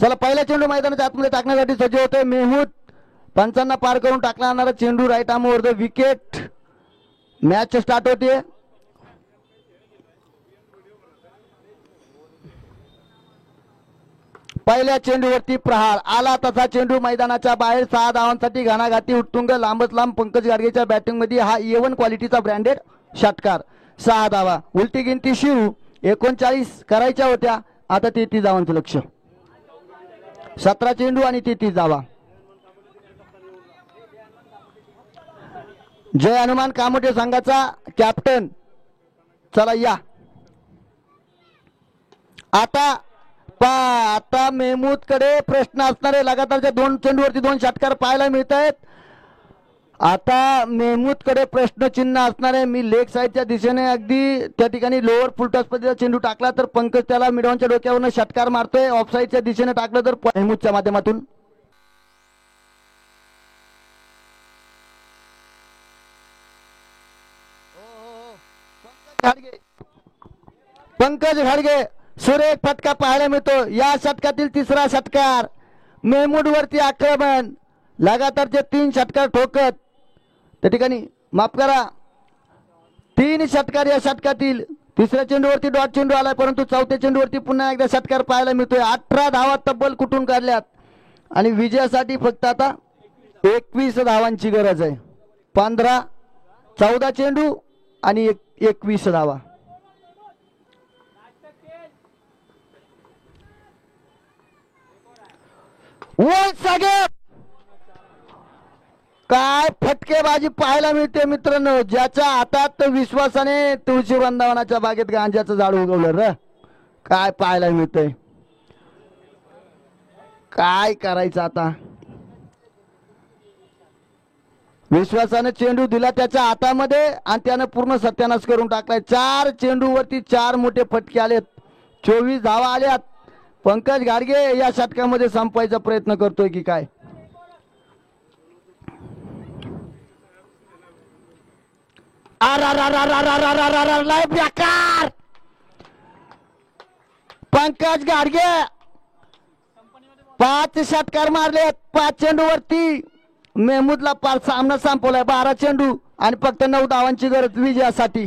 चला पहिला चेंडू मैदानाच्या आतमध्ये टाकण्यासाठी सज्ज होतोय मेहमूद. पंचांना पार करून टाकला जाणारा चेंडू right arm over the wicket. Match start होते. पहिल्या चेंडूवरती प्रहार आला तसा चेंडू मैदानाच्या बाहेर 6 धावांसाठी घणाघाती उत्तुंग लांबच लांब पंकज गाडगेच्या बॅटिंग मध्ये हा A1 क्वालिटीचा ब्रँडेड षटकार. 6 धावा. उलटी गिनती शिव 39 करायच्या होत्या, आता 33 धावांचं लक्ष. 17 चेंडू आणि 33 धावा. जय हनुमान कामोटे संघाचा कॅप्टन. चला या आता मेहमूद कडे प्रश्न असणारे लगातारच्या 2 चेंडूवरती 2 षटकार पाहायला मिळत आहेत. आता मेहमूद कडे प्रश्नचिन्ह असणारे. मी लेग साईडच्या दिशेने अगदी त्या ठिकाणी लोअर फुलटॉस पद्धतीचा चेंडू टाकला तर पंकज त्याला मिडॉनच्या डोक्यावरून षटकार मारतोय. ऑफ साईडच्या दिशेने टाकलं तर मेहमूदच्या माध्यमातून पंकज घाडगे सुरेख फटका पाहायला मिळतो. या षटकातील तिसरा षटकार. मेहमूद वरती आक्रमण. लगातारचे 3 षटकार ठोकत त्या ठिकाणी माफ करा 3 षटकार या षटकातील. तिसऱ्या चेंडूवरती डॉट चेंडू आलाय, परंतु चौथ्या चेंडूवरती पुन्हा एकदा षटकार पाहायला मिळतोय. 18 धावा तब्बल कुठून काढल्यात आणि विजयासाठी फक्त आता 21 धावांची गरज आहे. 15 14 चेंडू आणि 21 धावा. काय फटकेबाजी पाहायला मिळते मित्रांनो. ज्याच्या हातात विश्वासाने तुळशी वृंदावनाच्या बागेत गांजाचं झाड उगवलं र. काय पाहायला मिळतंय. काय करायचं आता. विश्वासाने चेंडू दिला त्याच्या हातामध्ये आणि त्यानं पूर्ण सत्यानाश करून टाकलाय. 4 चेंडूवरती 4 मोठे फटके आलेत. 24 धावा आल्यात. पंकज गाडगे या षटकामध्ये संपवायचा प्रयत्न करतोय की काय. बेकार. पंकज गाडगे 5 षटकार मारलेत 5 चेंडूवरती. मेहमूदला पार सामना संपवलाय. 12 चेंडू आणि फक्त 9 धावांची गरज विजयासाठी.